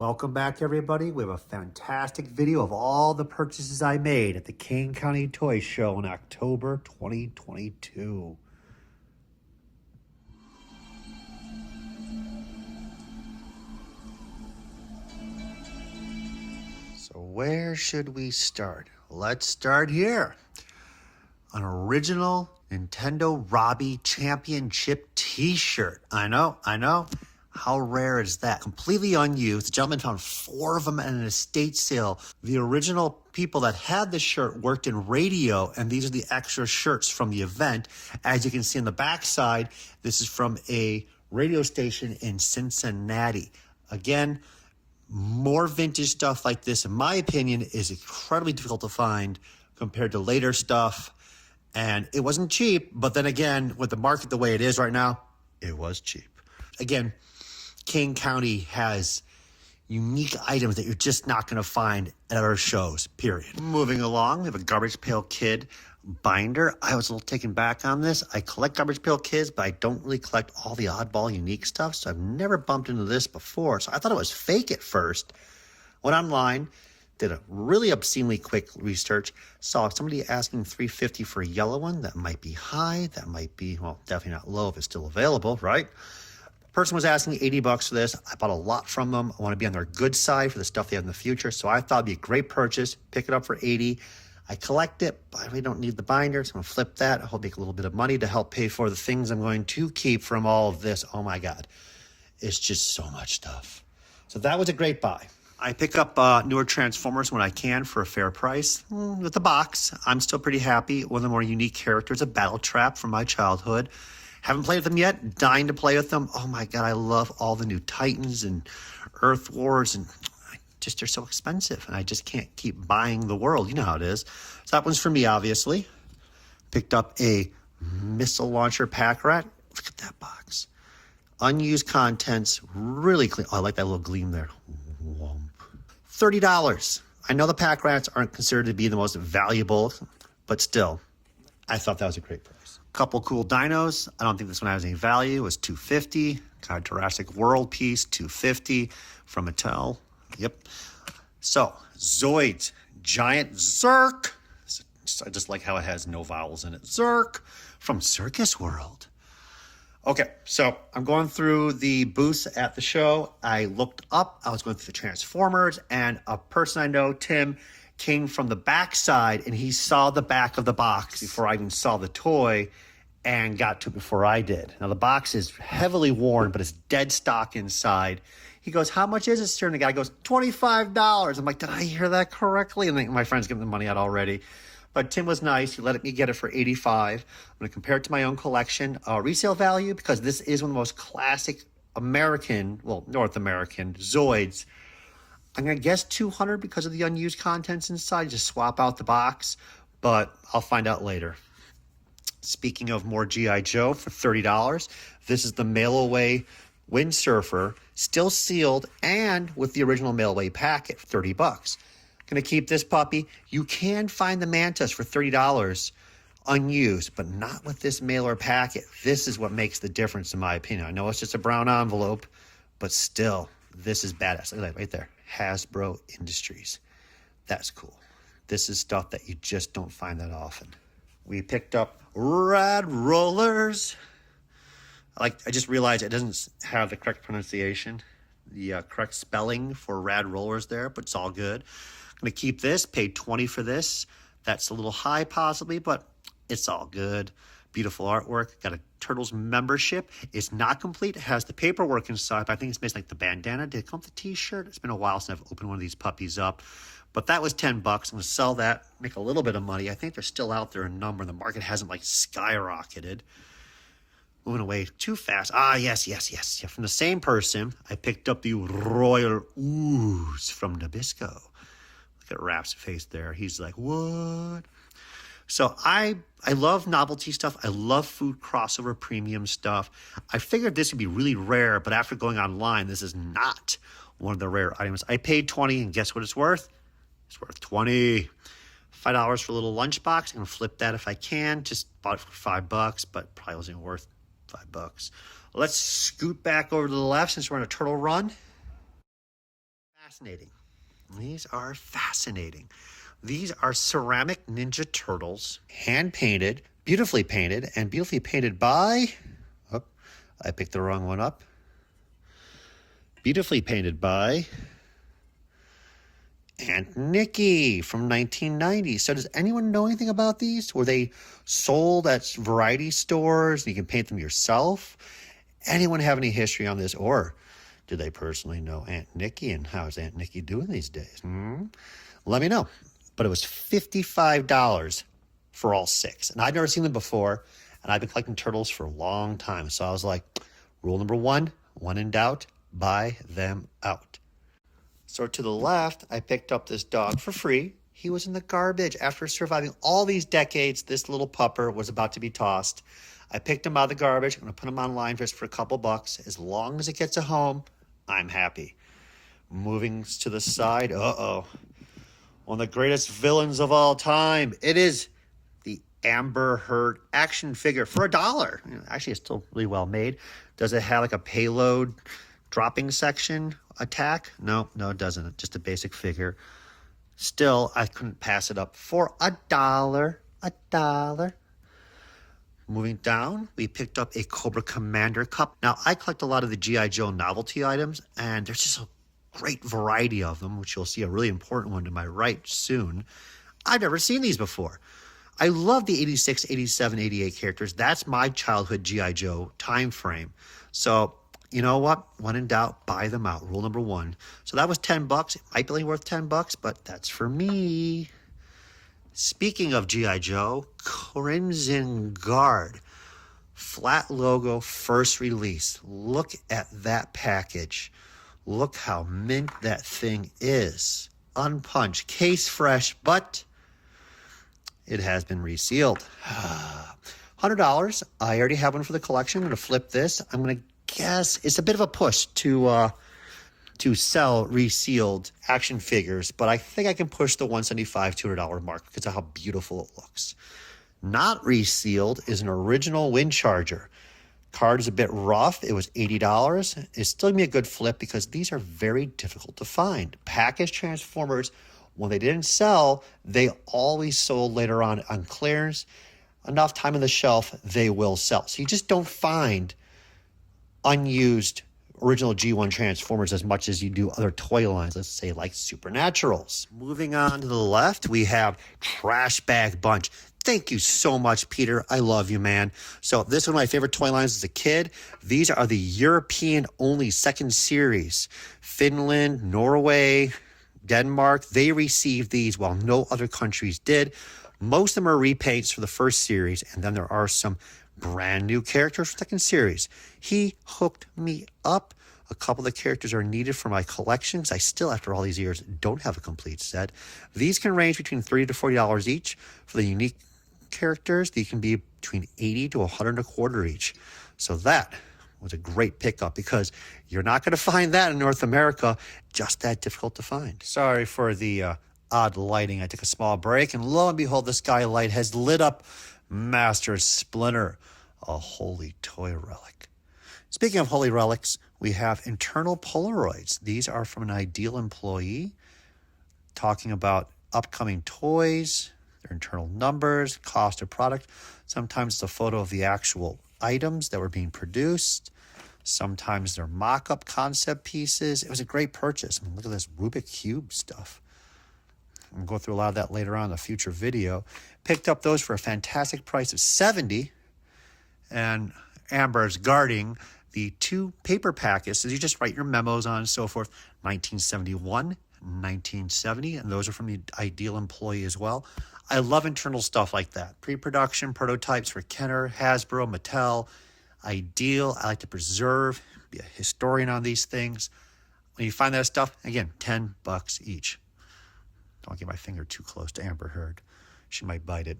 Welcome back, everybody. We have a fantastic video of all the purchases I made at the Kane County Toy Show in October 2022. So where should we start? Let's start here. An original Nintendo Robbie Championship t-shirt. I know. How rare is that? Completely unused. The gentleman found 4 of them at an estate sale. The original people that had the shirt worked in radio, and these are the extra shirts from the event. As you can see on the back side, this is from a radio station in Cincinnati. Again, more vintage stuff like this, in my opinion, is incredibly difficult to find compared to later stuff. And it wasn't cheap, but then again, with the market the way it is right now, it was cheap. Again, Kane County has unique items that you're just not going to find at other shows, period. Moving along, we have a Garbage Pail Kid binder. I was a little taken back on this. I collect Garbage Pail Kids, but I don't really collect all the oddball unique stuff, so I've never bumped into this before. So I thought it was fake at first. Went online, did a really obscenely quick research, saw somebody asking $350 for a yellow one. That might be high. That might be, well, definitely not low if it's still available, right? Person was asking $80 for this. I bought a lot from them. I want to be on their good side for the stuff they have in the future. So I thought it'd be a great purchase. Pick it up for $80. I collect it, but I really don't need the binder. So I'm going to flip that. I hope make a little bit of money to help pay for the things I'm going to keep from all of this. Oh my God. It's just so much stuff. So that was a great buy. I pick up newer Transformers when I can for a fair price. With the box, I'm still pretty happy. One of the more unique characters, a Battle Trap from my childhood. Haven't played with them yet. Dying to play with them. Oh my God, I love all the new Titans and Earth Wars, and just they're so expensive, and I just can't keep buying the world. You know how it is. So that one's for me, obviously. Picked up a missile launcher pack rat. Look at that box. Unused contents, really clean. Oh, I like that little gleam there. $30. I know the pack rats aren't considered to be the most valuable, but still, I thought that was a great price. Couple cool dinos. I don't think this one has any value. It was $250. Got a Jurassic World piece, $250 from Mattel. Yep. So, Zoids, giant Zerk. I just like how it has no vowels in it. Zerk from Circus World. Okay, so I'm going through the booths at the show. I looked up. I was going through the Transformers, and a person I know, Tim, came from the back side, and he saw the back of the box before I even saw the toy and got to it before I did. Now, the box is heavily worn, but it's dead stock inside. He goes, "How much is it, sir?" And the guy goes, $25. I'm like, did I hear that correctly? And then my friend's giving the money out already. But Tim was nice. He let me get it for $85. I'm going to compare it to my own collection. Resale value, because this is one of the most classic American, well, North American Zoids. I'm going to guess $200 because of the unused contents inside. Just swap out the box, but I'll find out later. Speaking of more G.I. Joe for $30, this is the mail-away windsurfer, still sealed and with the original mail-away packet for $30. Going to keep this puppy. You can find the Mantis for $30 unused, but not with this mailer packet. This is what makes the difference in my opinion. I know it's just a brown envelope, but still, this is badass. Look at that right there. Hasbro Industries. That's cool. This is stuff that you just don't find that often. We picked up Rad Rollers. I just realized it doesn't have the correct pronunciation, the correct spelling for Rad Rollers there, but it's all good. I'm going to keep this, paid $20 for this. That's a little high possibly, but it's all good. Beautiful artwork. Got a Turtles membership. It's not complete. It has the paperwork inside, but I think it's missing like the bandana. Did it come with the t-shirt? It's been a while since I've opened one of these puppies up. But that was $10. I'm going to sell that, make a little bit of money. I think they're still out there in number. The market hasn't like skyrocketed. Moving away too fast. Yes. Yeah, from the same person, I picked up the Royal Ooze from Nabisco. Look at Rap's face there. He's like, what? So I love novelty stuff. I love food crossover premium stuff. I figured this would be really rare, but after going online, this is not one of the rare items. I paid $20, and guess what it's worth? It's worth $20. $5 for a little lunchbox. I'm going to flip that if I can. Just bought it for $5, but probably wasn't worth $5. Let's scoot back over to the left since we're on a turtle run. Fascinating. These are fascinating. These are ceramic Ninja Turtles, hand painted, and beautifully painted by, oh, I picked the wrong one up. Beautifully painted by Aunt Nikki from 1990. So does anyone know anything about these? Were they sold at variety stores and you can paint them yourself? Anyone have any history on this? Or do they personally know Aunt Nikki, and how is Aunt Nikki doing these days? Let me know. But it was $55 for all 6. And I'd never seen them before, and I've been collecting turtles for a long time. So I was like, rule number 1, when in doubt, buy them out. So to the left, I picked up this dog for free. He was in the garbage. After surviving all these decades, this little pupper was about to be tossed. I picked him out of the garbage. I'm going to put him online just for a couple bucks. As long as it gets a home, I'm happy. Moving to the side, one of the greatest villains of all time. It is the Amber Heard action figure for $1. Actually, it's still really well made. Does it have like a payload dropping section attack? No, it doesn't. Just a basic figure. Still, I couldn't pass it up for $1. $1. Moving down, we picked up a Cobra Commander cup. Now, I collect a lot of the G.I. Joe novelty items, and there's just a great variety of them, which you'll see a really important one to my right soon. I've never seen these before. I love the 86, 87, 88 characters. That's my childhood G.I. Joe time frame. So, you know what? When in doubt, buy them out. Rule number 1. So that was $10. It might be only worth $10, but that's for me. Speaking of G.I. Joe, Crimson Guard. Flat logo, first release. Look at that package. Look how mint that thing is. Unpunched, case fresh, but it has been resealed. $100. I already have one for the collection. I'm going to flip this. I'm going to guess it's a bit of a push to sell resealed action figures, but I think I can push the $175, $200 mark because of how beautiful it looks. Not resealed is an original wind charger. Card is a bit rough. It was $80. It's still going to be a good flip because these are very difficult to find. Package Transformers, when they didn't sell, they always sold later on clearance. Enough time on the shelf, they will sell. So you just don't find unused original G1 Transformers as much as you do other toy lines, let's say like Supernaturals. Moving on to the left, we have Trash Bag Bunch. Thank you so much, Peter. I love you, man. So this is one of my favorite toy lines as a kid. These are the European-only second series. Finland, Norway, Denmark, they received these while no other countries did. Most of them are repaints for the first series, and then there are some brand new characters for second series. He hooked me up. A couple of the characters are needed for my collections. I still, after all these years, don't have a complete set. These can range between $30 to $40 each. For the unique characters, they can be between $80 to $125 each. So that was a great pickup because you're not going to find that in North America. Just that difficult to find. Sorry for the odd lighting. I took a small break, and lo and behold, the skylight has lit up Master Splinter, a holy toy relic. Speaking of holy relics, we have internal Polaroids. These are from an ideal employee talking about upcoming toys, their internal numbers, cost of product. Sometimes it's a photo of the actual items that were being produced. Sometimes they're mock-up concept pieces. It was a great purchase. I mean, look at this Rubik Cube stuff. I'm going to go through a lot of that later on in a future video. Picked up those for a fantastic price of $70. And Amber's guarding the 2 paper packets. So you just write your memos on and so forth. 1971, 1970. And those are from the ideal employee as well. I love internal stuff like that. Pre-production prototypes for Kenner, Hasbro, Mattel. Ideal. I like to preserve, be a historian on these things. When you find that stuff, again, $10 each. Don't get my finger too close to Amber Heard. She might bite it.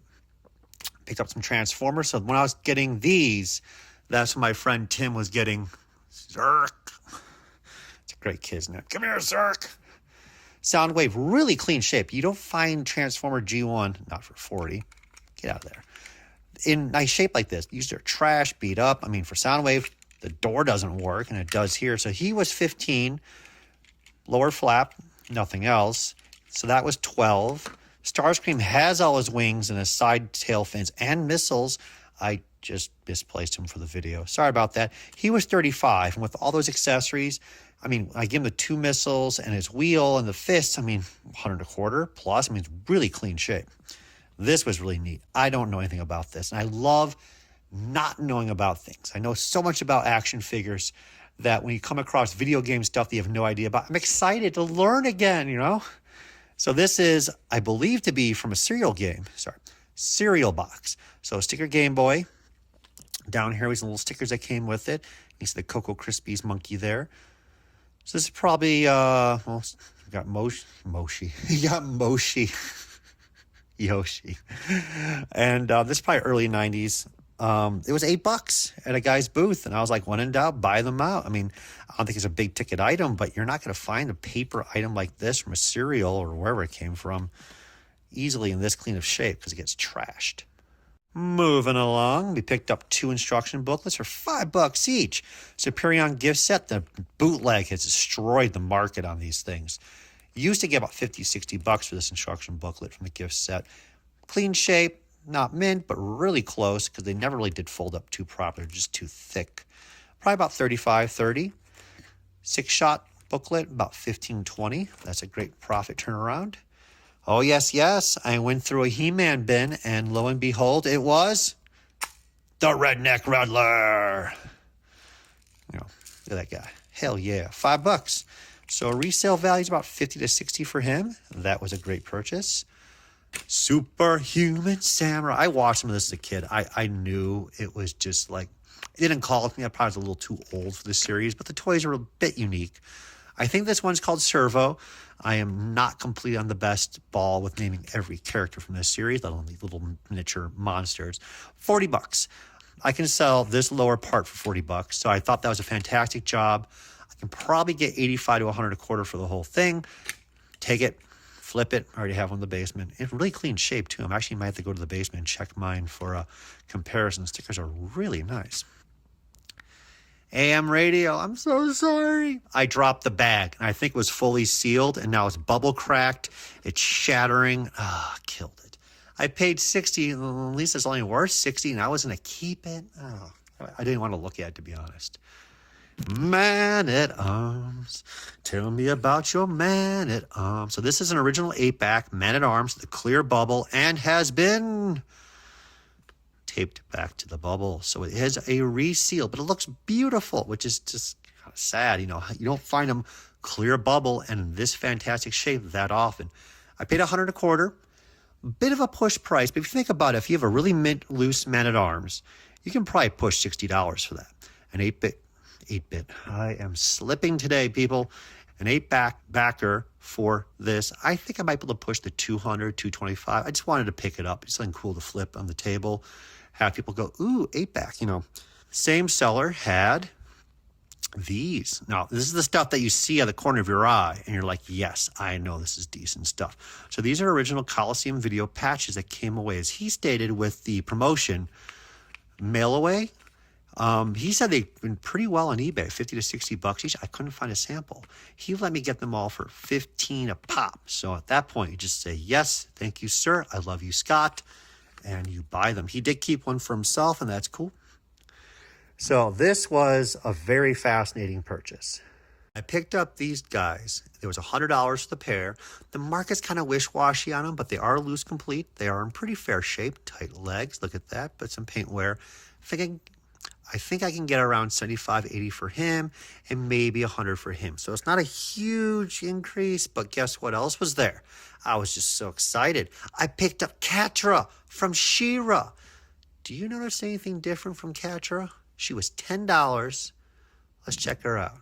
Picked up some Transformers. So when I was getting these, that's when my friend Tim was getting Zerk. It's a great kid's name. Come here, Zerk. Soundwave, really clean shape. You don't find Transformer G1, not for 40. Get out of there. In nice shape like this. These are trash, beat up. I mean, for Soundwave, the door doesn't work, and it does here. So he was 15. Lower flap, nothing else. So that was 12. Starscream has all his wings and his side tail fins and missiles. I just misplaced him for the video. Sorry about that. He was 35, and with all those accessories, I mean, I give him the 2 missiles and his wheel and the fists. I mean, 100 a quarter plus. I mean, it's really clean shape. This was really neat. I don't know anything about this, and I love not knowing about things. I know so much about action figures that when you come across video game stuff that you have no idea about, I'm excited to learn again, you know? So this is, I believe, to be from a cereal game. Sorry, cereal box. So sticker Game Boy. Down here was the little stickers that came with it. You see the Cocoa Krispies monkey there. So this is probably, well, you got Moshi. You got Moshi. Yoshi. And this is probably early 90s. It was $8 at a guy's booth, and I was like, when in doubt, buy them out. I mean, I don't think it's a big ticket item, but you're not going to find a paper item like this from a cereal or wherever it came from easily in this clean of shape because it gets trashed. Moving along, we picked up 2 instruction booklets for $5 each. Superion gift set, the bootleg has destroyed the market on these things. You used to get about $50, $60 for this instruction booklet from the gift set. Clean shape, not mint, but really close because they never really did fold up too properly, just too thick. Probably about $35, $30. 6-shot booklet, about $15, $20. That's a great profit turnaround. Oh, yes, yes. I went through a He-Man bin, and lo and behold, it was the Redneck Rattler. You know, look at that guy. Hell yeah. $5. So resale value is about $50 to $60 for him. That was a great purchase. Superhuman Samurai. I watched some of this as a kid. I knew it was just like, it didn't call it me. I probably was a little too old for this series, but the toys are a bit unique. I think this one's called Servo. I am not completely on the best ball with naming every character from this series, let alone these little miniature monsters. $40. I can sell this lower part for $40, so I thought that was a fantastic job. I can probably get $85 to $100 a quarter for the whole thing. Take it, flip it. I already have one in the basement. It's really clean shape, too. I actually might have to go to the basement and check mine for a comparison. Stickers are really nice. AM radio, I'm so sorry. I dropped the bag, and I think it was fully sealed, and now it's bubble cracked. It's shattering. Killed it. I paid $60. At least it's only worth $60, and I was going to keep it. I didn't want to look at it, to be honest. Man-at-Arms. Tell me about your Man-at-Arms. So this is an original 8-back Man-at-Arms, the clear bubble, and has been taped back to the bubble. So it has a reseal, but it looks beautiful, which is just kind of sad. You know, you don't find them clear bubble and in this fantastic shape that often. I paid $100 a quarter. Bit of a push price, but if you think about it, if you have a really mint loose Man-at-Arms, you can probably push $60 for that. An 8-bit. I am slipping today, people. An 8-backer for this. I think I might be able to push the 200, 225. I just wanted to pick it up. It's something cool to flip on the table. Have people go, ooh, 8-back, you know. Same seller had these. Now, this is the stuff that you see at the corner of your eye, and you're like, yes, I know this is decent stuff. So these are original Coliseum video patches that came away, as he stated, with the promotion mail away. He said they've been pretty well on eBay, $50 to $60 each. I couldn't find a sample. He let me get them all for $15 a pop. So at that point, you just say, yes, thank you, sir. I love you, Scott. And you buy them. He did keep one for himself, and that's cool. So this was a very fascinating purchase. I picked up these guys. There was $100 for the pair. The market's kind of wish-washy on them, but they are loose complete. They are in pretty fair shape. Tight legs. Look at that. But some paint wear. I think I can get around $75, $80 for him, and maybe $100 for him. So it's not a huge increase, but guess what else was there? I was just so excited. I picked up Catra from She-Ra. Do you notice anything different from Catra? She was $10. Let's check her out.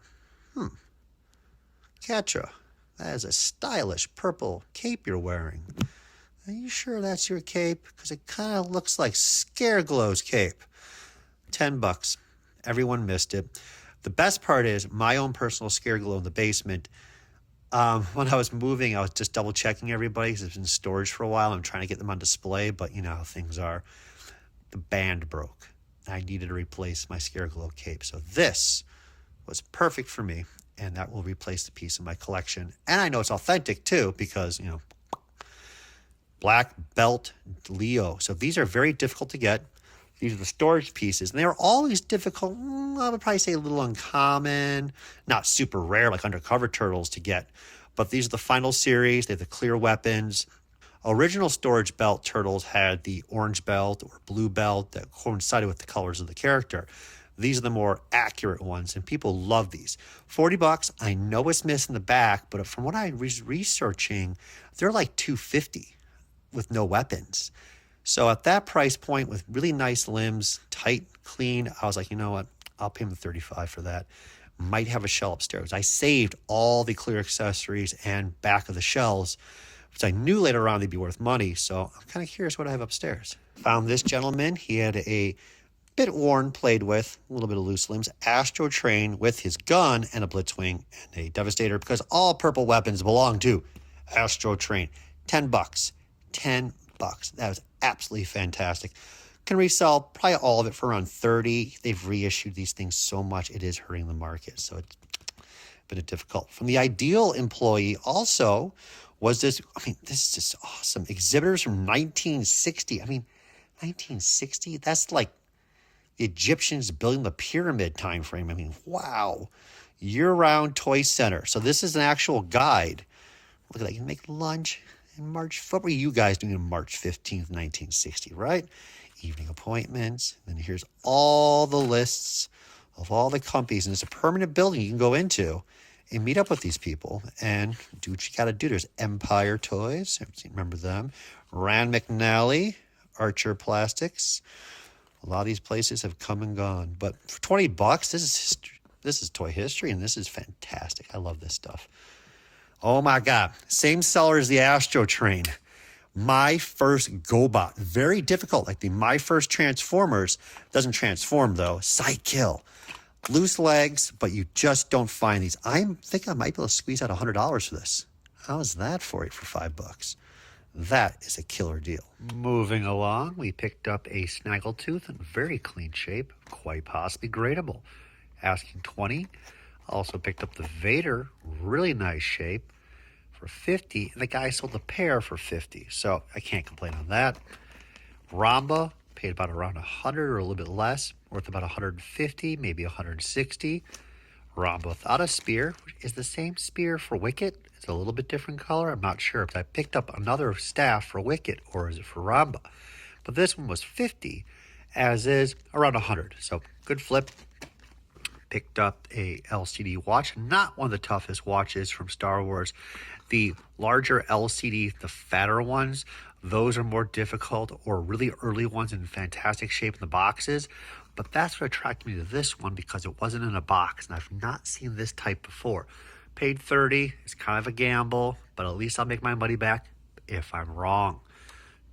Catra, that is a stylish purple cape you're wearing. Are you sure that's your cape? Because it kind of looks like Scareglow's cape. $10. Everyone missed it. The best part is my own personal Scareglow in the basement. When I was moving, I was just double checking everybody because it's been in storage for a while. I'm trying to get them on display, but you know how things are. The band broke. I needed to replace my Scareglow cape. So this was perfect for me. and that will replace the piece in my collection. And I know it's authentic too, because, black belt Leo. So these are very difficult to get. These are the storage pieces, and they're always difficult. I would probably say a little uncommon, not super rare like undercover turtles to get. But these are the final series. They have the clear weapons. Original storage belt turtles had the orange belt or blue belt that coincided with the colors of the character. These are the more accurate ones, and people love these. $40. I know it's missing the back, but from what I was researching, they're like $250 with no weapons. So at that price point with really nice limbs, tight, clean, I was like, you know what? I'll pay him the $35 for that. Might have a shell upstairs. I saved all the clear accessories and back of the shells, which I knew later on they'd be worth money. So I'm kind of curious what I have upstairs. Found this gentleman. He had a bit worn, played with, a little bit of loose limbs, Astro Train with his gun and a Blitzwing and a Devastator, because all purple weapons belong to Astro Train. $10. $10. That was absolutely fantastic. Can resell probably all of it for around $30. They've reissued these things so much, it is hurting the market. So it's been difficult. From the Ideal employee also was this, this is just awesome. Exhibitors from 1960. 1960? That's like the Egyptians building the pyramid time frame. Wow. Year-round toy center. So this is an actual guide. Look at that. You can make lunch. What were you guys doing on March 15th, 1960, right? Evening appointments. And then here's all the lists of all the companies. And it's a permanent building you can go into and meet up with these people and do what you got to do. There's Empire Toys. Remember them. Rand McNally, Archer Plastics. A lot of these places have come and gone. But for $20, this is toy history, and this is fantastic. I love this stuff. Oh my God. Same seller as the Astro Train. My First GoBot. Very difficult. Like the My First Transformers. Doesn't transform though. Psykill. Loose legs, but you just don't find these. I think I might be able to squeeze out $100 for this. How is that for you for $5? That is a killer deal. Moving along, we picked up a Snaggletooth in very clean shape, quite possibly gradable. Asking $20. Also picked up the Vader, really nice shape, for $50. And the guy sold the pair for $50. So I can't complain on that. Ramba, paid about around $100 or a little bit less, worth about $150, maybe $160. Ramba without a spear, which is the same spear for Wicket. It's a little bit different color. I'm not sure if I picked up another staff for Wicket or is it for Ramba. But this one was $50, as is around $100. So good flip. Picked up a LCD watch, not one of the toughest watches from Star Wars. The larger LCD, the fatter ones, those are more difficult, or really early ones in fantastic shape in the boxes. But that's what attracted me to this one, because it wasn't in a box, and I've not seen this type before. Paid $30. It's kind of a gamble, but at least I'll make my money back if I'm wrong.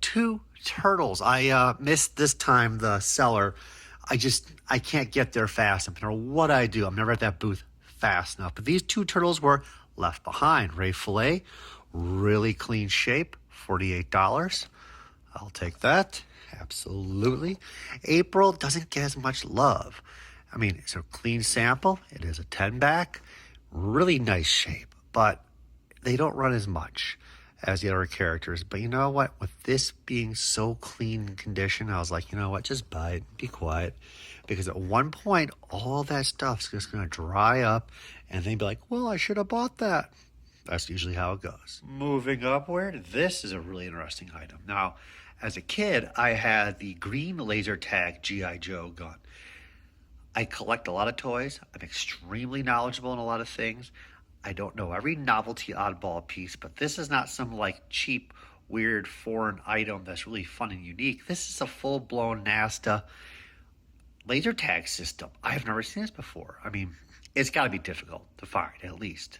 2 turtles. I missed this time the seller. I can't get there fast. No matter what I do, I'm never at that booth fast enough. But these 2 turtles were left behind. Ray Fillet, really clean shape, $48. I'll take that. Absolutely. April doesn't get as much love. It's a clean sample. It is a 10 back. Really nice shape, but they don't run as much as the other characters. But you know what? With this being so clean condition, I was like, you know what? Just buy it. Be quiet. Because at one point, all that stuff's just going to dry up, and then be like, well, I should have bought that. That's usually how it goes. Moving upward, this is a really interesting item. Now, as a kid, I had the green laser tag G.I. Joe gun. I collect a lot of toys. I'm extremely knowledgeable in a lot of things. I don't know every novelty oddball piece, but this is not some like cheap, weird foreign item that's really fun and unique. This is a full-blown NASA laser tag system. I have never seen this before. It's got to be difficult to find, at least.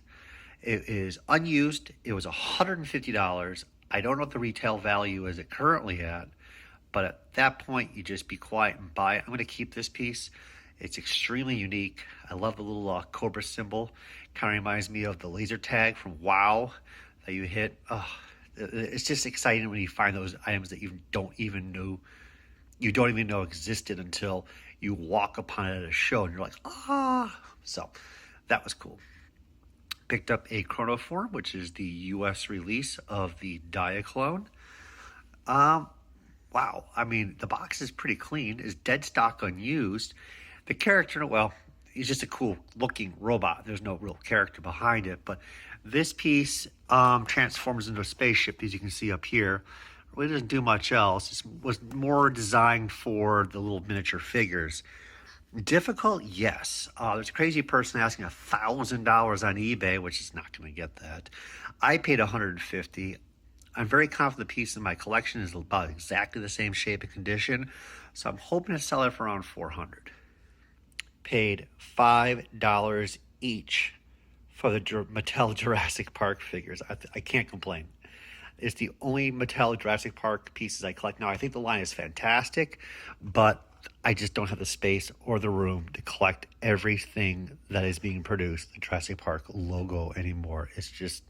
It is unused. It was $150. I don't know what the retail value is currently at, but at that point, you just be quiet and buy it. I'm going to keep this piece. It's extremely unique. I love the little Cobra symbol. Kind of reminds me of the laser tag from WoW that you hit. It's just exciting when you find those items that you don't even know existed until you walk upon it at a show and you're like, ah. So that was cool. Picked up a Chronoform, which is the US release of the Diaclone. Wow, I mean, the box is pretty clean. It's dead stock unused. The character, well, he's just a cool looking robot. There's no real character behind it, but this piece transforms into a spaceship, as you can see up here. Really doesn't do much else. It was more designed for the little miniature figures. Difficult, yes. There's a crazy person asking $1,000 on eBay, which is not going to get that. I paid $150. I'm very confident the piece in my collection is about exactly the same shape and condition, so I'm hoping to sell it for around $400. Paid $5 each for the Mattel Jurassic Park figures. I can't complain. It's the only Mattel Jurassic Park pieces I collect now. I think the line is fantastic, but I just don't have the space or the room to collect everything that is being produced, the Jurassic Park logo anymore. It's just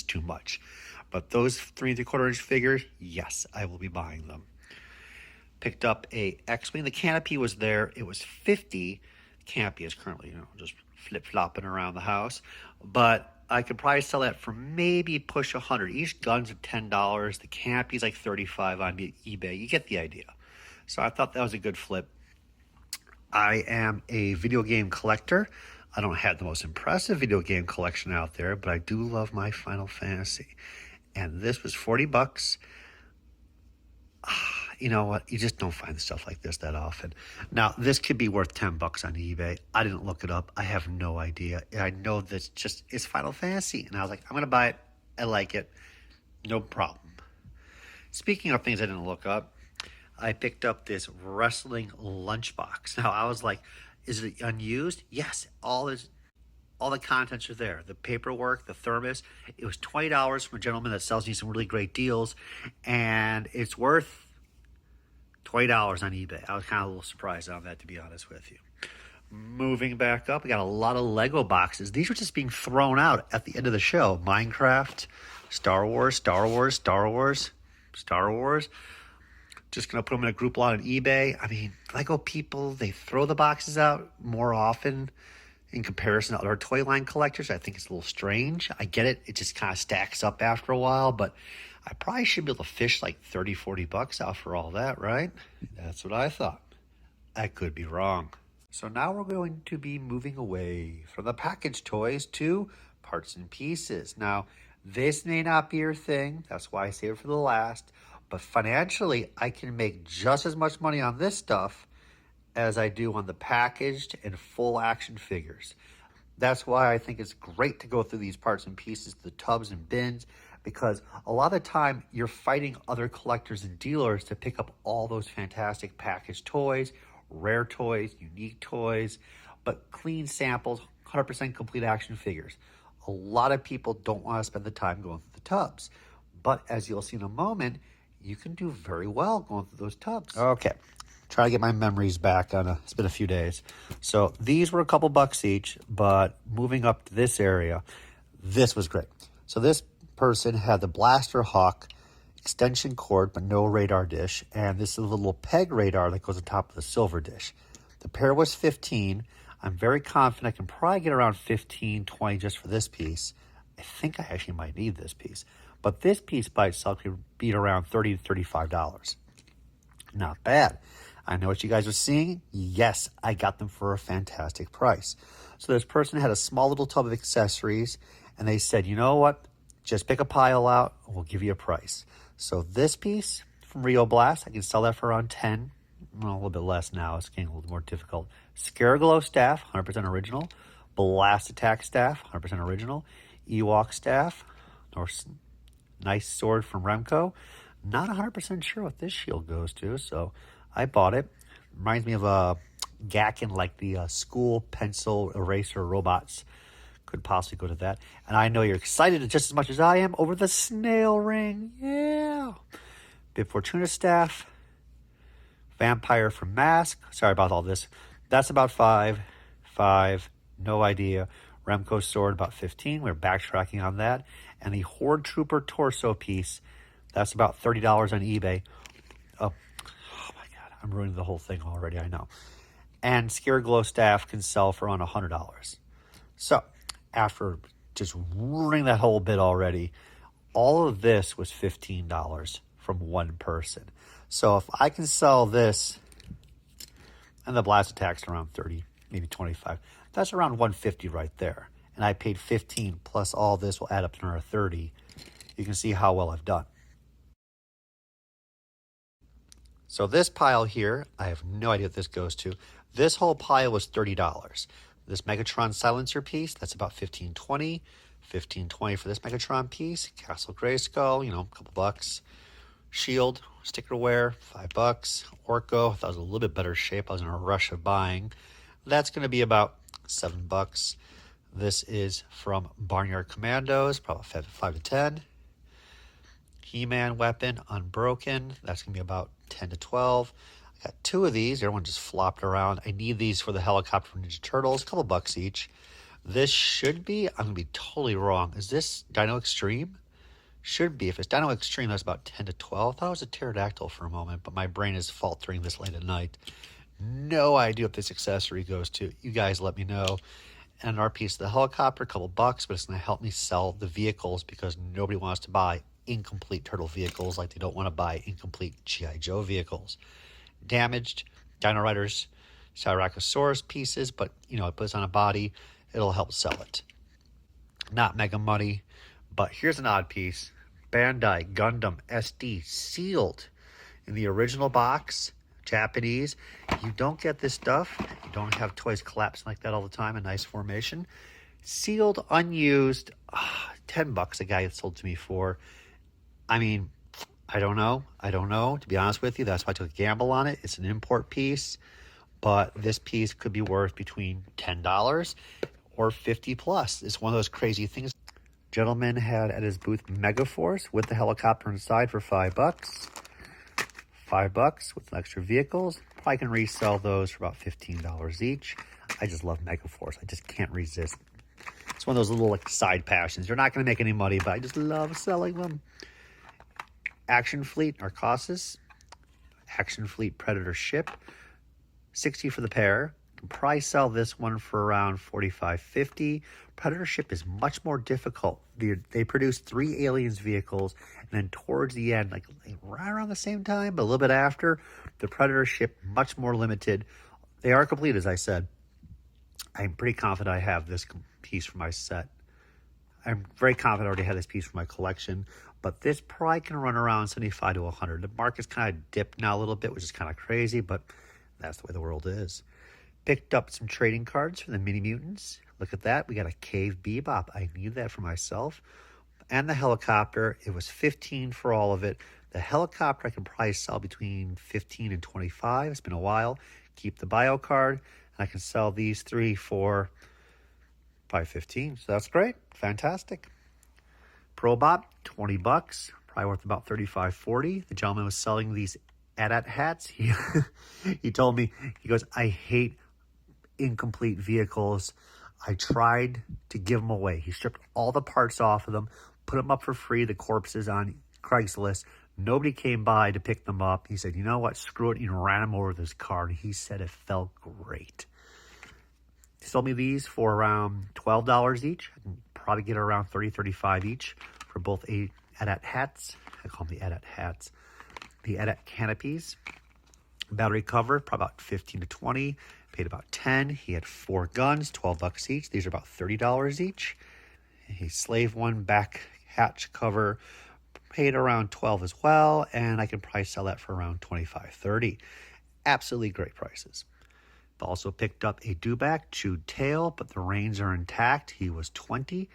too much. But those 3 3/4 inch figures, yes, I will be buying them. Picked up a X-Wing. The canopy was there. It was $50. The canopy is currently, just flip-flopping around the house. But I could probably sell that for maybe push $100. Each gun's at $10. The canopy's like $35 on eBay. You get the idea. So I thought that was a good flip. I am a video game collector. I don't have the most impressive video game collection out there, but I do love my Final Fantasy. And this was $40. You know what? You just don't find stuff like this that often. Now, this could be worth $10 on eBay. I didn't look it up. I have no idea. I know that it's Final Fantasy. And I was like, I'm going to buy it. I like it. No problem. Speaking of things I didn't look up, I picked up this wrestling lunchbox. Now, I was like, is it unused? Yes, all the contents are there. The paperwork, the thermos. It was $20 from a gentleman that sells me some really great deals, and it's worth $20 on eBay. I was kind of a little surprised on that, to be honest with you. Moving back up, we got a lot of Lego boxes. These were just being thrown out at the end of the show. Minecraft, Star Wars, Star Wars, Star Wars, Star Wars. Just going to put them in a group lot on eBay. I mean, Lego people, they throw the boxes out more often in comparison to other toy line collectors. I think it's a little strange. I get it. It just kind of stacks up after a while, but I probably should be able to fish like $30, $40 out for all that, right? That's what I thought. I could be wrong. So now we're going to be moving away from the packaged toys to parts and pieces. Now, this may not be your thing. That's why I save it for the last. But financially, I can make just as much money on this stuff as I do on the packaged and full action figures. That's why I think it's great to go through these parts and pieces, the tubs and bins, because a lot of the time you're fighting other collectors and dealers to pick up all those fantastic packaged toys, rare toys, unique toys, but clean samples, 100% complete action figures. A lot of people don't want to spend the time going through the tubs. But as you'll see in a moment, you can do very well going through those tubs. Okay, try to get my memories back it's been a few days. So these were a couple bucks each, but moving up to this area, this was great. So this person had the Blaster Hawk extension cord, but no radar dish, and this is a little peg radar that goes on top of the silver dish. The pair was $15. I'm very confident I can probably get around $15, $20 just for this piece. I think I actually might need this piece. But this piece by itself could be around $30 to $35. Not bad. I know what you guys are seeing. Yes, I got them for a fantastic price. So this person had a small little tub of accessories, and they said, you know what? Just pick a pile out, and we'll give you a price. So this piece from Rio Blast, I can sell that for around $10. Well, a little bit less now. It's getting a little more difficult. Scaraglow staff, 100% original. Blast Attack staff, 100% original. Ewok staff, or nice sword from Remco. Not 100% sure what this shield goes to, so I bought it. Reminds me of a Gakken, like the school pencil eraser robots. Could possibly go to that. And I know you're excited just as much as I am over the snail ring. Yeah. Bib Fortuna staff. Vampire from Mask. Sorry about all this. That's about $5. No idea. Remco sword, about $15. We're backtracking on that. And the Horde Trooper torso piece, that's about $30 on eBay. Oh my God, I'm ruining the whole thing already, I know. And Scaraglow staff can sell for around $100. So, after just ruining that whole bit already. All of this was $15 from one person. So if I can sell this, and the blast attack's around 30, maybe 25, that's around 150 right there. And I paid 15 plus all this will add up to another 30. You can see how well I've done. So this pile here, I have no idea what this goes to. This whole pile was $30. This Megatron silencer piece, that's about $15.20. $15.20 for this Megatron piece. Castle Grayskull, you know, a couple bucks. Shield, stickerware, $5. Orko, that was a little bit better shape. I was in a rush of buying. That's going to be about $7. This is from Barnyard Commandos, probably 5 to 10. He-Man weapon, unbroken. That's going to be about 10 to 12. I got 2 of these. Everyone just flopped around. I need these for the helicopter from Ninja Turtles. A couple bucks each. This should be, I'm going to be totally wrong. Is this Dino Extreme? Should be. If it's Dino Extreme, that's about 10 to 12. I thought it was a pterodactyl for a moment, but my brain is faltering this late at night. No idea what this accessory goes to. You guys let me know. And our piece of the helicopter, a couple bucks, but it's going to help me sell the vehicles because nobody wants to buy incomplete turtle vehicles like they don't want to buy incomplete G.I. Joe vehicles. Damaged Dino Riders Styracosaurus pieces, but you know, it puts on a body, it'll help sell it. Not mega money, but here's an odd piece. Bandai Gundam SD sealed in the original box, Japanese. You don't get this stuff. You don't have toys collapsing like that all the time in nice formation. Sealed, unused, $10 a guy sold to me for. I mean, I don't know. To be honest with you, that's why I took a gamble on it. It's an import piece, but this piece could be worth between $10 or 50 plus. It's one of those crazy things. Gentleman had at his booth Megaforce with the helicopter inside for $5. $5 with extra vehicles. Probably can resell those for about $15 each. I just love Megaforce. I just can't resist. It's one of those little like side passions. You're not going to make any money, but I just love selling them. Action Fleet Arcossus. Action Fleet Predator ship. $60 for the pair. Can probably sell this one for around $45.50. Predator ship is much more difficult. They produce 3 Aliens vehicles, and then towards the end, like right around the same time, but a little bit after, the Predator ship much more limited. They are complete, as I said. I'm pretty confident I have this piece for my set. I'm very confident I already had this piece for my collection, but this probably can run around 75 to 100. The market's kind of dipped now a little bit, which is kind of crazy, but that's the way the world is. Picked up some trading cards for the Mini Mutants. Look at that. We got a Cave Bebop. I need that for myself. And the helicopter. It was $15 for all of it. The helicopter I can probably sell between $15 and $25. It's been a while. Keep the bio card. And I can sell these 3 for probably $15. So that's great. Fantastic. Probot, $20. Probably worth about $35-$40. The gentleman was selling these AT-AT hats. He told me, he goes, I hate incomplete vehicles. I tried to give them away. He stripped all the parts off of them, put them up for free, the corpses on Craigslist. Nobody came by to pick them up. He said, you know what, screw it, and ran them over with his car. And he said it felt great. He sold me these for around $12 each. I can probably get around $30-$35 each for both AT-AT hats. I call them the AT-AT hats. The AT-AT canopies. Battery cover, probably about $15 to $20. Paid about $10. He had 4 guns, $12 each. These are about $30 each. A Slave One back hatch cover, paid around $12 as well, and I can probably sell that for around $25-$30. Absolutely great prices. Also picked up a Dewback chewed tail, but the reins are intact. He was $20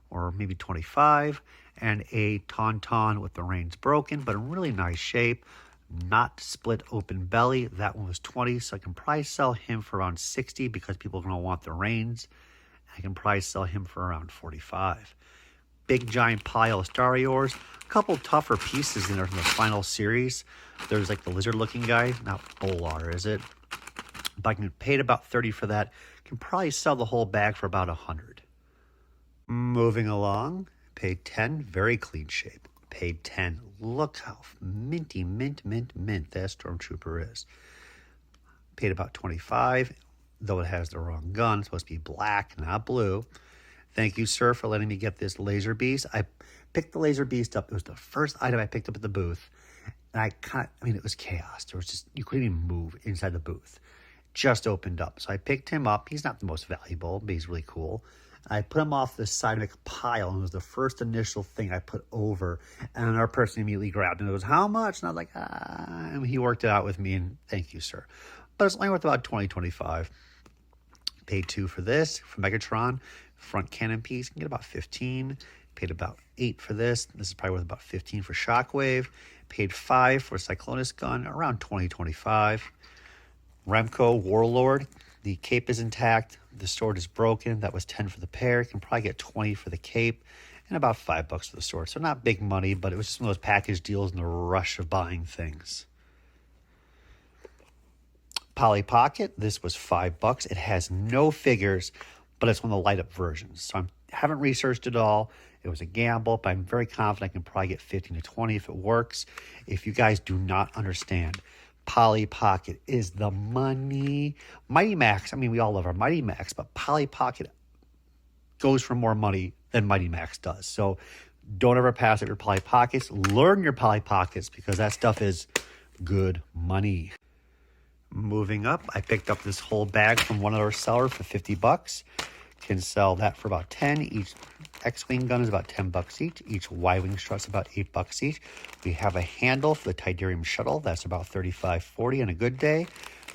or maybe $25, and a Tauntaun with the reins broken, but in really nice shape. Not split open belly. That one was $20, so I can probably sell him for around $60 because people are going to want the reins. I can probably sell him for around $45. Big giant pile of Star Wars. A couple tougher pieces in there from the final series. There's like the lizard-looking guy. Not Bolar, is it? But I can paid about $30 for that. Can probably sell the whole bag for about $100. Moving along. Paid $10. Very clean shape. Paid $10. Look how minty, mint that Stormtrooper is. Paid about $25, though it has the wrong gun. It's supposed to be black, not blue. Thank you, sir, for letting me get this laser beast. I picked the laser beast up. It was the first item I picked up at the booth. And it was chaos. There was just, you couldn't even move inside the booth. Just opened up. So I picked him up. He's not the most valuable, but he's really cool. I put him off the side of a pile, and it was the first initial thing I put over. And another person immediately grabbed him and goes, how much? And I was like, And he worked it out with me, and thank you, sir. But it's only worth about $20-25. Paid $2 for this, for Megatron. Front cannon piece, you can get about 15. Paid about $8 for this. This is probably worth about 15 for Shockwave. Paid $5 for Cyclonus gun, around $20-25. Remco Warlord, the cape is intact. The sword is broken. That was 10 for the pair. You can probably get 20 for the cape and about $5 for the sword. So not big money, but it was just one of those package deals in the rush of buying things. Polly Pocket, this was $5. It has no figures, but it's one of the light up versions. So I haven't researched it all. It was a gamble, but I'm very confident I can probably get 15 to 20 if it works. If you guys do not understand, Polly Pocket is the money. Mighty Max, we all love our Mighty Max, but Polly Pocket goes for more money than Mighty Max does. So don't ever pass up your Polly Pockets. Learn your Polly Pockets because that stuff is good money. Moving up, I picked up this whole bag from one of our sellers for $50. Can sell that for about 10. Each X-Wing gun is about $10 each. Each Y-Wing strut's about $8 each. We have a handle for the Tidarium shuttle. That's about $35-40 on a good day.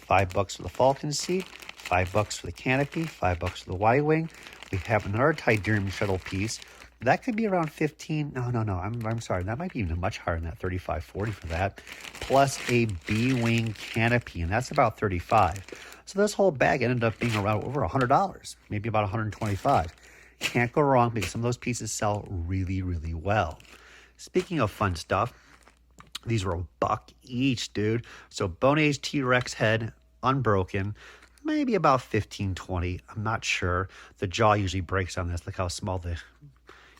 $5 for the Falcon seat. $5 for the canopy. $5 for the Y-Wing. We have another Tidarium shuttle piece. That could be around 15. No. I'm sorry. That might be even much higher than that. $35-40 for that. Plus a B-Wing canopy, and that's about $35. So this whole bag ended up being around over $100, maybe about $125. Can't go wrong because some of those pieces sell really, really well. Speaking of fun stuff, these were $1 each, dude. So Bone Age T-Rex head, unbroken, maybe about $15-20. I'm not sure. The jaw usually breaks on this. Look how small the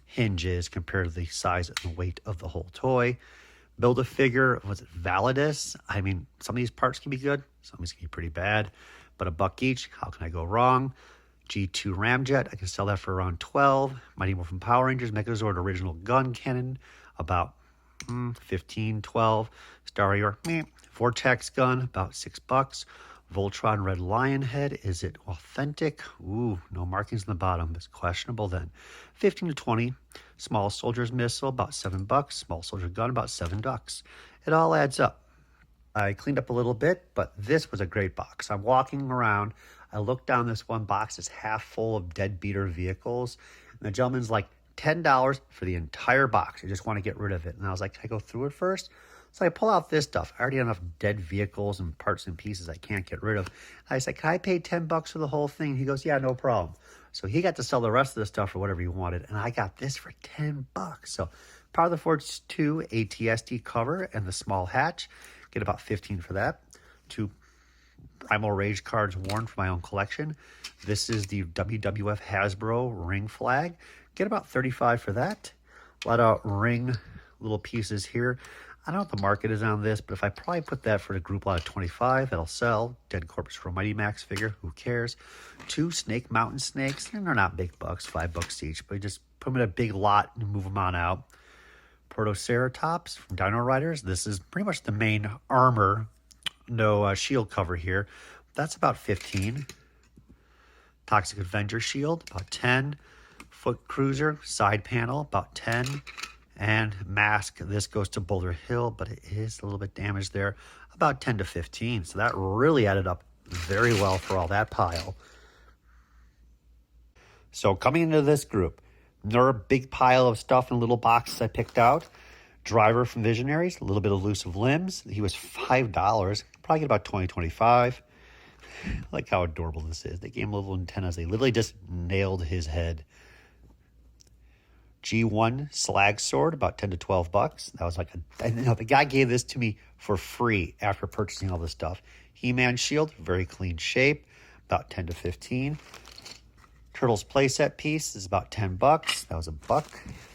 hinge is compared to the size and the weight of the whole toy. Build-A-Figure, was it Validus? Some of these parts can be good. Some of these can be pretty bad. But $1 each, how can I go wrong? G2 Ramjet, I can sell that for around 12. Mighty Morphin Power Rangers, Megazord original gun cannon, about 15, 12. Starrior, Vortex gun, about $6. Voltron Red Lion head, is it authentic? Ooh, no markings on the bottom. It's questionable then. 15 to 20. Small Soldier's Missile, about $7. Small Soldier gun, about $7. It all adds up. I cleaned up a little bit, but this was a great box. I'm walking around. I look down this one box. It's half full of dead beater vehicles. And the gentleman's like, $10 for the entire box. I just want to get rid of it. And I was like, can I go through it first? So I pull out this stuff. I already have enough dead vehicles and parts and pieces I can't get rid of. I said, can I pay $10 for the whole thing? He goes, yeah, no problem. So he got to sell the rest of the stuff for whatever he wanted. And I got this for $10. So Power of the Forge 2 ATST cover and the small hatch. Get about 15 for that. 2 Primal Rage cards worn for my own collection. This is the WWF Hasbro ring flag. Get about 35 for that. A lot of ring little pieces here. I don't know what the market is on this, but if I probably put that for the group lot of 25, that'll sell. Dead Corpus for a Mighty Max figure, who cares? 2 Snake Mountain Snakes, and they're not big bucks, $5 each, but you just put them in a big lot and move them on out. Protoceratops from Dino Riders. This is pretty much the main armor, no shield cover here. That's about 15. Toxic Avenger shield, about 10. Foot Cruiser side panel, about 10. And mask, this goes to Boulder Hill, but it is a little bit damaged there, about 10 to 15. So that really added up very well for all that pile. So coming into this group, another big pile of stuff in little boxes I picked out. Driver from Visionaries, a little bit of Elusive Limbs. He was $5. Probably get about 20, 25. I like how adorable this is. They gave him little antennas. They literally just nailed his head. G1 Slag Sword, about 10 to 12 bucks. That was like the guy gave this to me for free after purchasing all this stuff. He-Man Shield, very clean shape, about 10 to 15. Turtles playset piece is about 10 bucks. That was $1.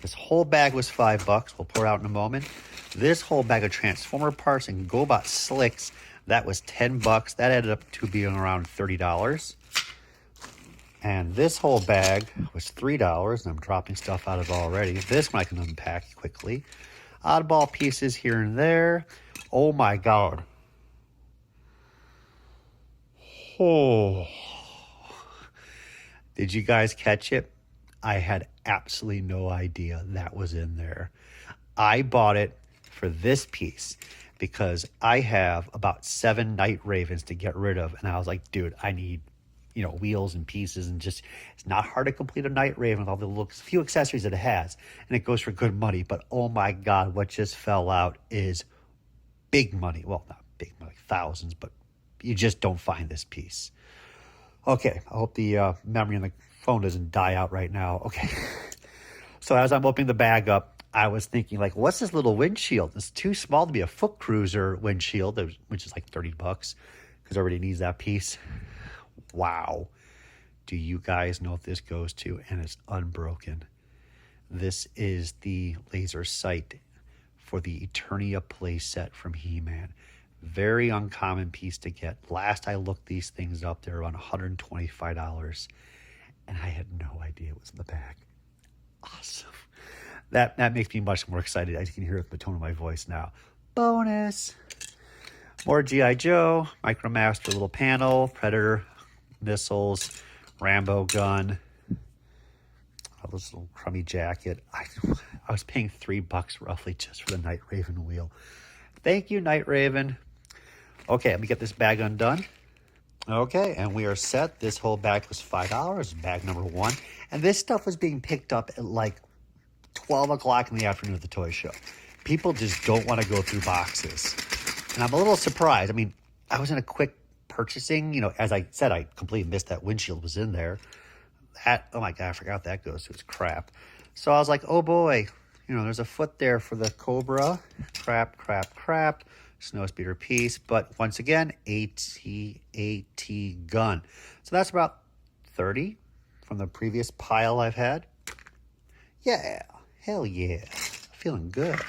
This whole bag was $5. We'll pour it out in a moment. This whole bag of Transformer parts and GoBot Slicks, that was $10. That added up to being around $30. And this whole bag was $3, and I'm dropping stuff out of already. This one I can unpack quickly. Oddball pieces here and there. Oh my God. Oh. Did you guys catch it? I had absolutely no idea that was in there. I bought it for this piece because I have about 7 night ravens to get rid of. And I was like, dude, I need, wheels and pieces, and just, it's not hard to complete a night raven with all the little few accessories that it has. And it goes for good money. But oh my God, what just fell out is big money. Well, not big money, thousands, but you just don't find this piece. Okay, I hope the memory on the phone doesn't die out right now. Okay. So as I'm opening the bag up, I was thinking, like, what's this little windshield? It's too small to be a foot cruiser windshield, which is like $30 because everybody needs that piece. Wow. Do you guys know what this goes to? And it's unbroken. This is the laser sight for the Eternia playset from He-Man. Very uncommon piece to get. Last I looked these things up, they're around $125. And I had no idea it was in the bag. Awesome. That makes me much more excited. As you can hear it with the tone of my voice now. Bonus. More G.I. Joe. Micromaster little panel. Predator missiles. Rambo gun. This little crummy jacket. I was paying $3 roughly just for the Night Raven wheel. Thank you, Night Raven. Okay, let me get this bag undone. Okay, and we are set. This whole bag was $5, bag number 1. And this stuff was being picked up at like 12 o'clock in the afternoon at the toy show. People just don't want to go through boxes. And I'm a little surprised. I mean, I was in a quick purchasing. As I said, I completely missed that windshield was in there. Oh my God, I forgot that goes to. It's crap. So I was like, oh boy, there's a foot there for the Cobra. Crap. Snowspeeder piece. But once again, AT gun. So that's about 30 from the previous pile I've had. Yeah, hell yeah. Feeling good.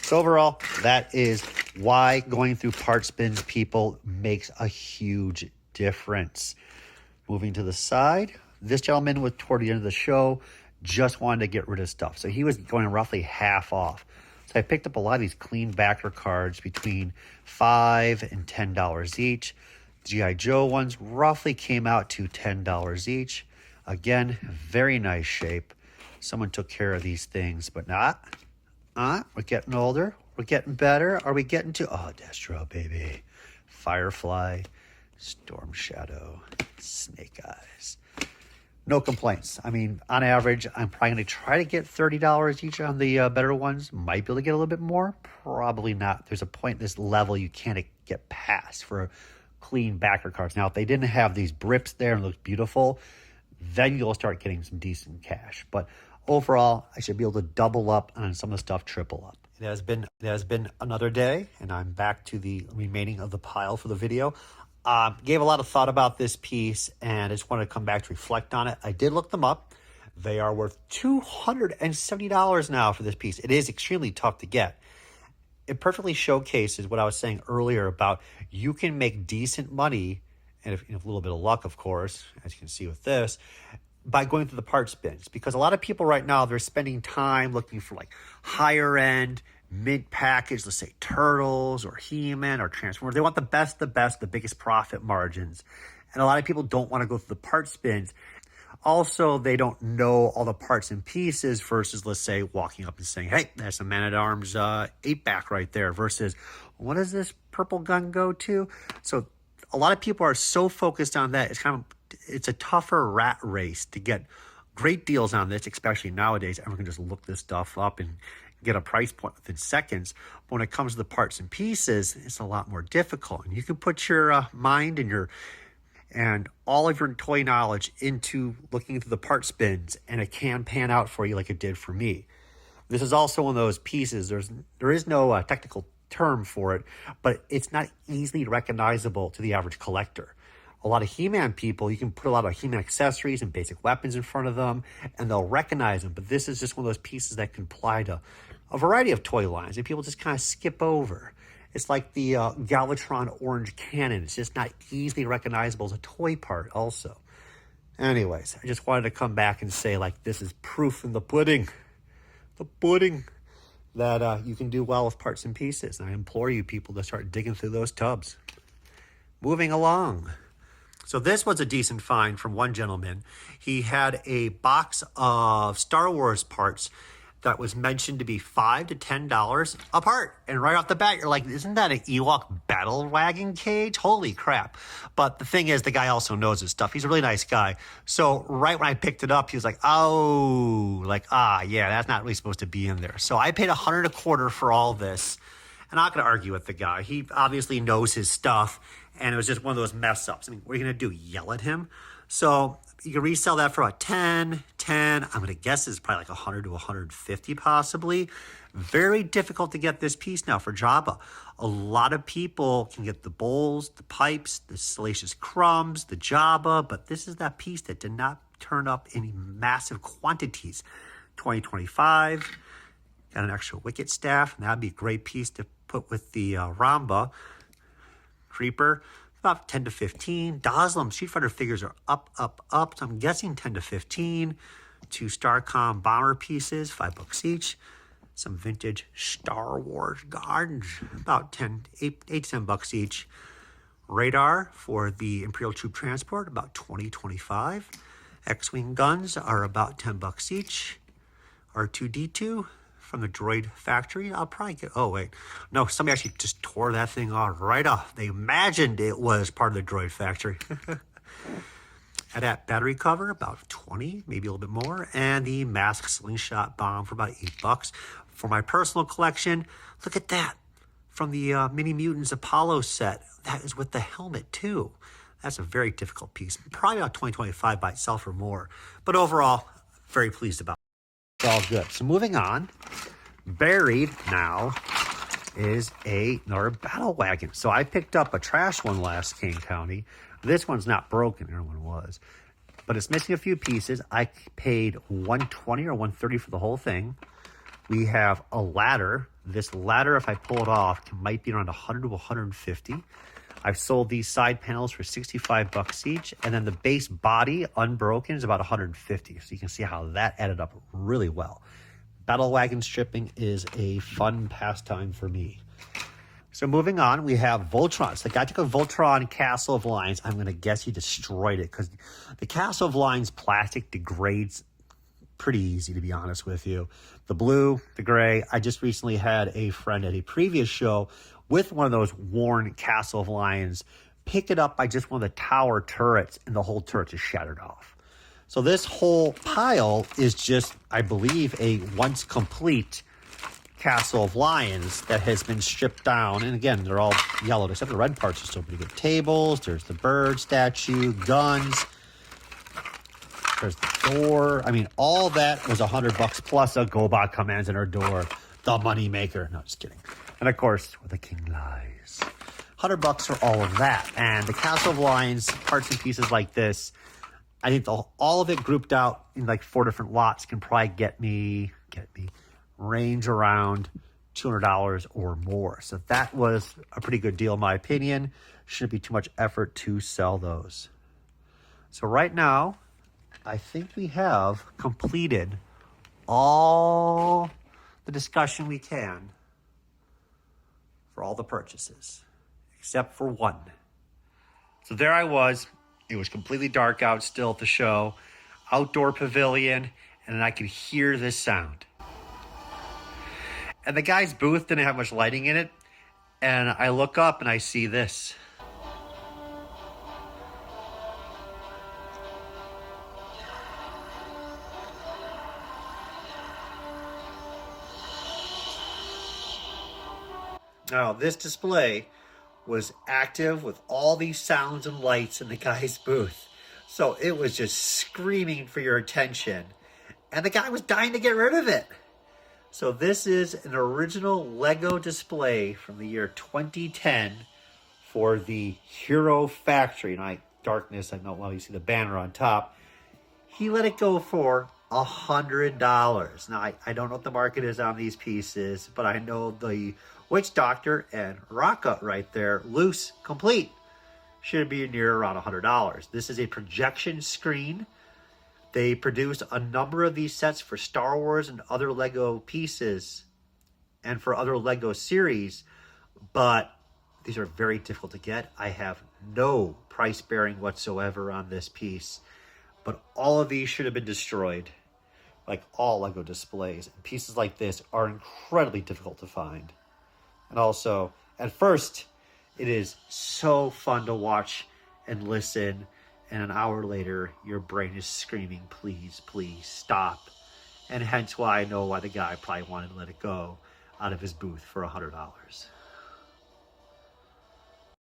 So overall, that is why going through parts bins, people, makes a huge difference. Moving to the side, this gentleman was toward the end of the show, just wanted to get rid of stuff. So he was going roughly half off. So I picked up a lot of these clean backer cards between $5 and $10 each. G.I. Joe ones roughly came out to $10 each. Again, very nice shape. Someone took care of these things, but not. We're getting older. We're getting better. Are we getting to... Oh, Destro, baby. Firefly, Storm Shadow, Snake Eyes. No complaints. I mean, on average, I'm probably going to try to get $30 each on the better ones. Might be able to get a little bit more. Probably not. There's a point in this level you can't get past for clean backer cards. Now, if they didn't have these brips there and look beautiful, then you'll start getting some decent cash. But overall, I should be able to double up on some of the stuff, triple up. It has been another day, and I'm back to the remaining of the pile for the video. Gave a lot of thought about this piece, and I just wanted to come back to reflect on it. I did look them up. They are worth $270 now for this piece. It is extremely tough to get. It perfectly showcases what I was saying earlier about you can make decent money, and if, with a little bit of luck, of course, as you can see with this, by going through the parts bins. Because a lot of people right now, they're spending time looking for like higher end, mid package, let's say Turtles or He-Man or Transformers. They want the best, the biggest profit margins. And a lot of people don't want to go through the parts bins. Also, they don't know all the parts and pieces versus, let's say, walking up and saying, hey, that's a Man-at-Arms 8-back right there versus, what does this purple gun go to? So a lot of people are so focused on that. It's a tougher rat race to get great deals on this, especially nowadays. Everyone can just look this stuff up and get a price point within seconds. But when it comes to the parts and pieces, it's a lot more difficult. And you can put your mind and all of your toy knowledge into looking through the parts bins, and it can pan out for you like it did for me. This is also one of those pieces. There is no technical term for it, but it's not easily recognizable to the average collector. A lot of He-Man people, you can put a lot of He-Man accessories and basic weapons in front of them, and they'll recognize them. But this is just one of those pieces that can apply to a variety of toy lines, and people just kind of skip over. It's like the Galvatron orange cannon. It's just not easily recognizable as a toy part also. Anyways, I just wanted to come back and say, like, this is proof in the pudding. The pudding. That you can do well with parts and pieces. And I implore you people to start digging through those tubs. Moving along. So this was a decent find from one gentleman. He had a box of Star Wars parts that was mentioned to be $5 to $10 a part. And right off the bat, you're like, isn't that an Ewok battle wagon cage? Holy crap. But the thing is, the guy also knows his stuff. He's a really nice guy. So right when I picked it up, he was like, oh, like, yeah, that's not really supposed to be in there. So I paid $125 for all this. And I'm not going to argue with the guy. He obviously knows his stuff. And it was just one of those mess ups. I mean, what are you going to do? Yell at him? So you can resell that for about 10. I'm going to guess it's probably like 100 to 150 possibly. Very difficult to get this piece now for Jabba. A lot of people can get the bowls, the pipes, the salacious crumbs, the Jabba, but this is that piece that did not turn up in massive quantities. 2025, got an extra wicket staff, and that'd be a great piece to put with the Ramba. Creeper, about 10 to 15. Doslam Street Fighter figures are up. So I'm guessing 10 to 15. 2 Starcom bomber pieces, $5 each. Some vintage Star Wars guards, about 8 to 10 bucks each. Radar for the Imperial Troop Transport, about 20, 25. X-Wing guns are about 10 bucks each. R2-D2 from the Droid Factory. I'll probably get, oh wait, no, somebody actually just tore that thing off right off. They imagined it was part of the Droid Factory. At that battery cover, about 20, maybe a little bit more. And the mask slingshot bomb for about $8. For my personal collection, look at that. From the Mini Mutants Apollo set. That is with the helmet too. That's a very difficult piece. Probably about 2025 by itself or more. But overall, very pleased about it. It's all good. So moving on. Buried now is another battle wagon. So I picked up a trash one last Kane County. This one's not broken. The other one was. But it's missing a few pieces. I paid $120 or $130 for the whole thing. We have a ladder. This ladder, if I pull it off, might be around 100 to 150. I've sold these side panels for $65 each. And then the base body, unbroken, is about 150. So you can see how that added up really well. Battle wagon stripping is a fun pastime for me. So moving on, we have Voltron. So the guy took a Voltron Castle of Lions. I'm going to guess he destroyed it because the Castle of Lions plastic degrades pretty easy, to be honest with you. The blue, the gray. I just recently had a friend at a previous show with one of those worn Castle of Lions pick it up by just one of the tower turrets, and the whole turret just shattered off. So this whole pile is just, I believe, a once complete Castle of Lions that has been stripped down. And again, they're all yellowed, except the red parts are still pretty good. Tables, there's the bird statue, guns, there's the door. I mean, all that was $100 plus a GoBot commands in our door. The money maker. No, just kidding. And of course, where the king lies. $100 for all of that. And the Castle of Lions, parts and pieces like this, I think all of it grouped out in like 4 different lots can probably get me range around $200 or more. So that was a pretty good deal in my opinion. Shouldn't be too much effort to sell those. So right now, I think we have completed all the discussion we can for all the purchases, except for one. So there I was. It was completely dark out still at the show. Outdoor pavilion, and I could hear this sound. And the guy's booth didn't have much lighting in it. And I look up and I see this. Now, this display was active with all these sounds and lights in the guy's booth. So it was just screaming for your attention. And the guy was dying to get rid of it. So this is an original Lego display from the year 2010 for the Hero Factory. And darkness, I don't know, you see the banner on top. He let it go for $100. Now, I don't know what the market is on these pieces, but I know the Witch Doctor and Rocka right there, loose, complete, should be near around $100. This is a projection screen. They produced a number of these sets for Star Wars and other Lego pieces and for other Lego series, but these are very difficult to get. I have no price bearing whatsoever on this piece, but all of these should have been destroyed, like all Lego displays. And pieces like this are incredibly difficult to find. And also, at first, it is so fun to watch and listen, and an hour later, your brain is screaming, please, please, stop. And hence why I know why the guy probably wanted to let it go out of his booth for $100.